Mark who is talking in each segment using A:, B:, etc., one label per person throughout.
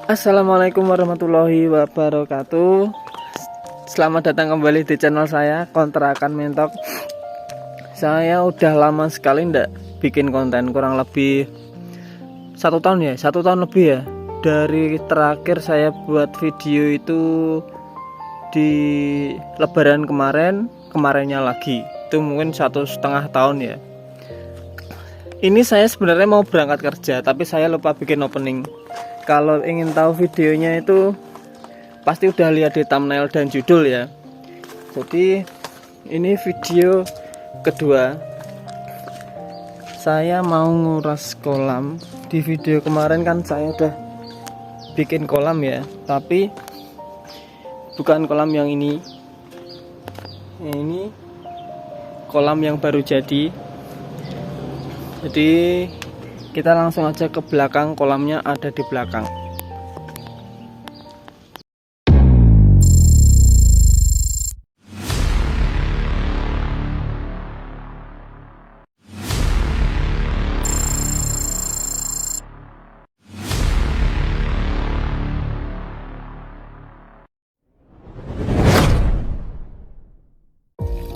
A: Assalamualaikum warahmatullahi wabarakatuh. Selamat datang kembali di channel saya, Kontrakan Mentok. Saya udah lama sekali ndak bikin konten, kurang lebih 1 tahun ya, 1 tahun lebih ya. Dari terakhir saya buat video itu di Lebaran kemarinnya lagi. Itu mungkin 1,5 tahun ya. Ini saya sebenarnya mau berangkat kerja, tapi saya lupa bikin opening. Kalau ingin tahu videonya itu pasti udah lihat di thumbnail dan judul ya. Jadi ini video kedua. Saya mau nguras kolam. Di video kemarin kan saya udah bikin kolam ya, tapi bukan kolam yang ini. Ini kolam yang baru jadi. Jadi kita langsung aja ke belakang, kolamnya ada di belakang.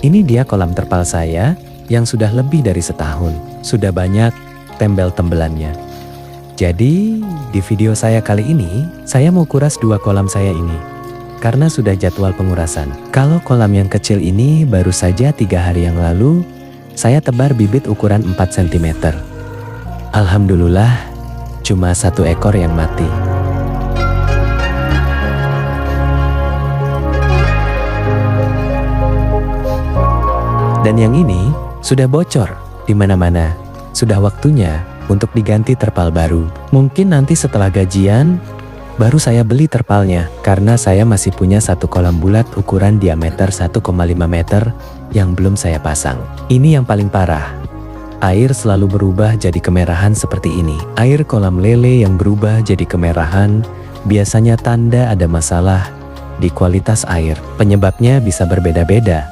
B: Ini dia kolam terpal saya yang sudah lebih dari setahun. Sudah banyak tembel-tembelannya. Jadi di video saya kali ini, saya mau kuras 2 kolam saya ini. Karena sudah jadwal pengurasan. Kalau kolam yang kecil ini baru saja 3 hari yang lalu, saya tebar bibit ukuran 4 cm. Alhamdulillah, cuma 1 ekor yang mati. Dan yang ini sudah bocor di mana-mana. Sudah waktunya untuk diganti terpal baru. Mungkin nanti setelah gajian baru saya beli terpalnya, karena saya masih punya 1 kolam bulat ukuran diameter 1,5 meter yang belum saya pasang. Ini yang paling parah. Air selalu berubah jadi kemerahan seperti ini. Air kolam lele yang berubah jadi kemerahan biasanya tanda ada masalah di kualitas air. Penyebabnya bisa berbeda-beda.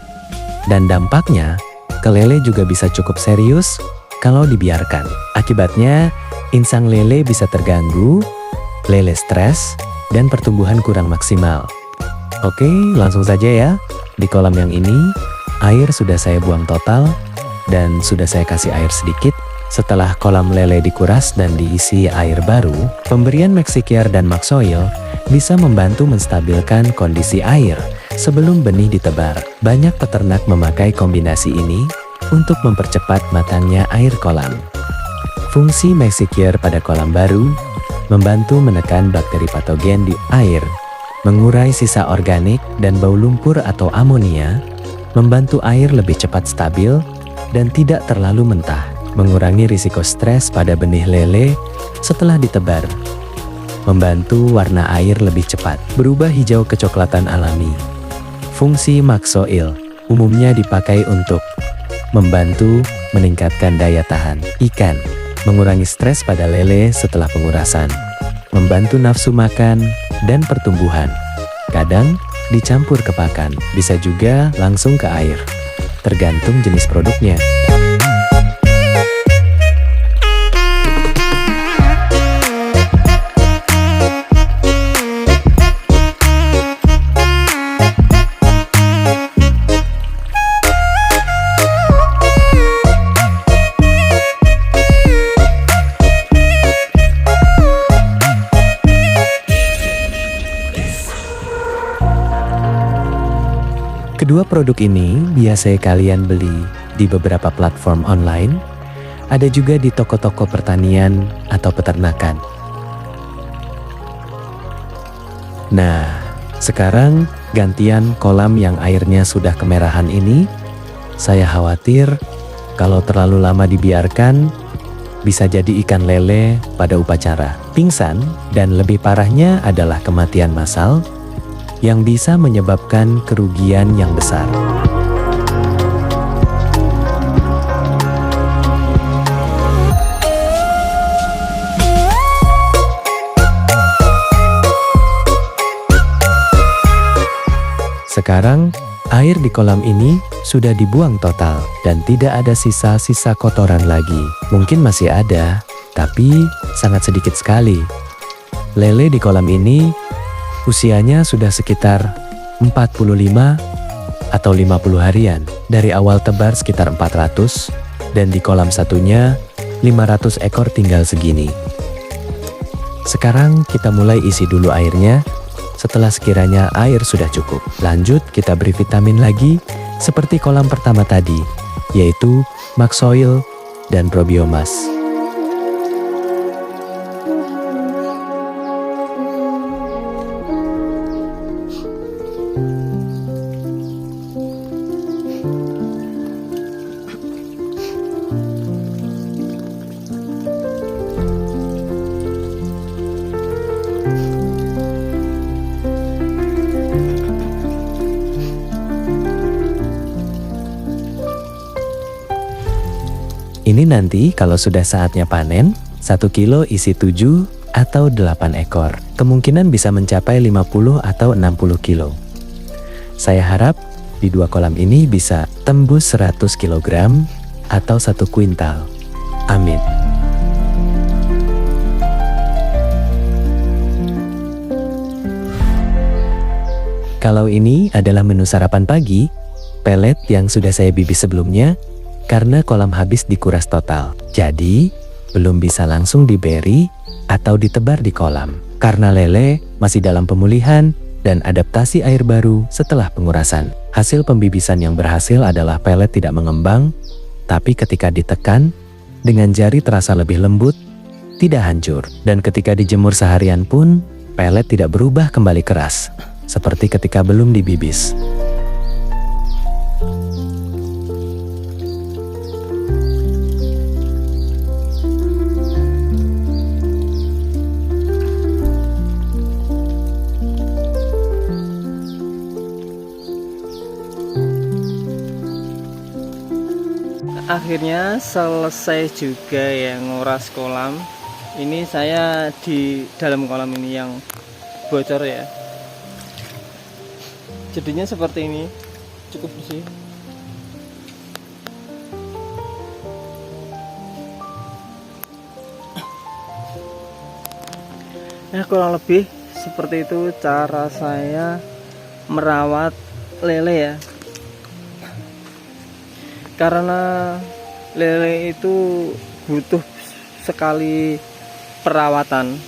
B: Dan dampaknya ke lele juga bisa cukup serius kalau dibiarkan. Akibatnya, insang lele bisa terganggu, lele stres, dan pertumbuhan kurang maksimal. Oke, langsung saja ya. Di kolam yang ini, air sudah saya buang total, dan sudah saya kasih air sedikit. Setelah kolam lele dikuras dan diisi air baru, pemberian Maxikiar dan Maxoil bisa membantu menstabilkan kondisi air sebelum benih ditebar. Banyak peternak memakai kombinasi ini untuk mempercepat matangnya air kolam. Fungsi Maxikiar pada kolam baru membantu menekan bakteri patogen di air, mengurai sisa organik dan bau lumpur atau amonia, membantu air lebih cepat stabil dan tidak terlalu mentah, mengurangi risiko stres pada benih lele setelah ditebar, membantu warna air lebih cepat berubah hijau kecoklatan alami. Fungsi Maxoil umumnya dipakai untuk membantu meningkatkan daya tahan ikan, mengurangi stres pada lele setelah pengurasan, membantu nafsu makan dan pertumbuhan. Kadang dicampur ke pakan, bisa juga langsung ke air, tergantung jenis produknya. Kedua produk ini biasa kalian beli di beberapa platform online, ada juga di toko-toko pertanian atau peternakan. Nah, sekarang gantian kolam yang airnya sudah kemerahan ini. Saya khawatir kalau terlalu lama dibiarkan, bisa jadi ikan lele pada upacara pingsan, dan lebih parahnya adalah kematian massal yang bisa menyebabkan kerugian yang besar. Sekarang, air di kolam ini sudah dibuang total dan tidak ada sisa-sisa kotoran lagi. Mungkin masih ada, tapi sangat sedikit sekali. Lele di kolam ini usianya sudah sekitar 45 atau 50 harian. Dari awal tebar sekitar 400 dan di kolam satunya 500 ekor tinggal segini. Sekarang kita mulai isi dulu airnya. Setelah sekiranya air sudah cukup, lanjut kita beri vitamin lagi seperti kolam pertama tadi, yaitu Maxsoil dan Probiomas. Ini nanti kalau sudah saatnya panen, 1 kilo isi 7 atau 8 ekor. Kemungkinan bisa mencapai 50 atau 60 kilo. Saya harap di 2 kolam ini bisa tembus 100 kg atau 1 kuintal. Amin. Kalau ini adalah menu sarapan pagi, pelet yang sudah saya bibis sebelumnya, karena kolam habis dikuras total. Jadi, belum bisa langsung diberi atau ditebar di kolam. Karena lele masih dalam pemulihan dan adaptasi air baru setelah pengurasan. Hasil pembibisan yang berhasil adalah pelet tidak mengembang, tapi ketika ditekan, dengan jari terasa lebih lembut, tidak hancur. Dan ketika dijemur seharian pun, pelet tidak berubah kembali keras, seperti ketika belum dibibis.
A: Akhirnya selesai juga ya nguras kolam. Ini saya di dalam kolam ini yang bocor ya. Jadinya seperti ini, cukup bersih. Nah, kurang lebih seperti itu cara saya merawat lele ya. Karena lele itu butuh sekali perawatan,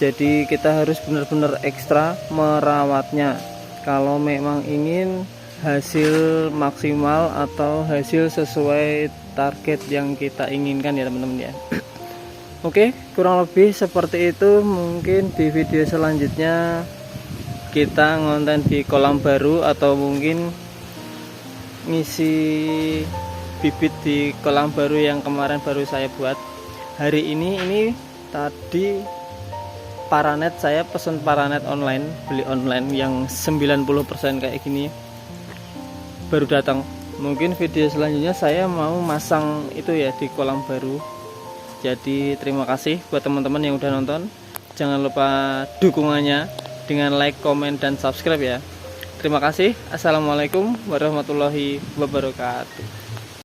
A: jadi kita harus benar-benar ekstra merawatnya kalau memang ingin hasil maksimal atau hasil sesuai target yang kita inginkan ya teman-teman ya. Oke, kurang lebih seperti itu. Mungkin di video selanjutnya kita ngonten di kolam baru atau mungkin ngisi bibit di kolam baru yang kemarin baru saya buat. Hari ini tadi paranet, saya pesen paranet online, beli online yang 90% kayak gini baru datang. Mungkin video selanjutnya saya mau masang itu ya di kolam baru. Jadi terima kasih buat teman-teman yang udah nonton. Jangan lupa dukungannya dengan like, komen, dan subscribe ya. Terima kasih. Assalamualaikum warahmatullahi wabarakatuh.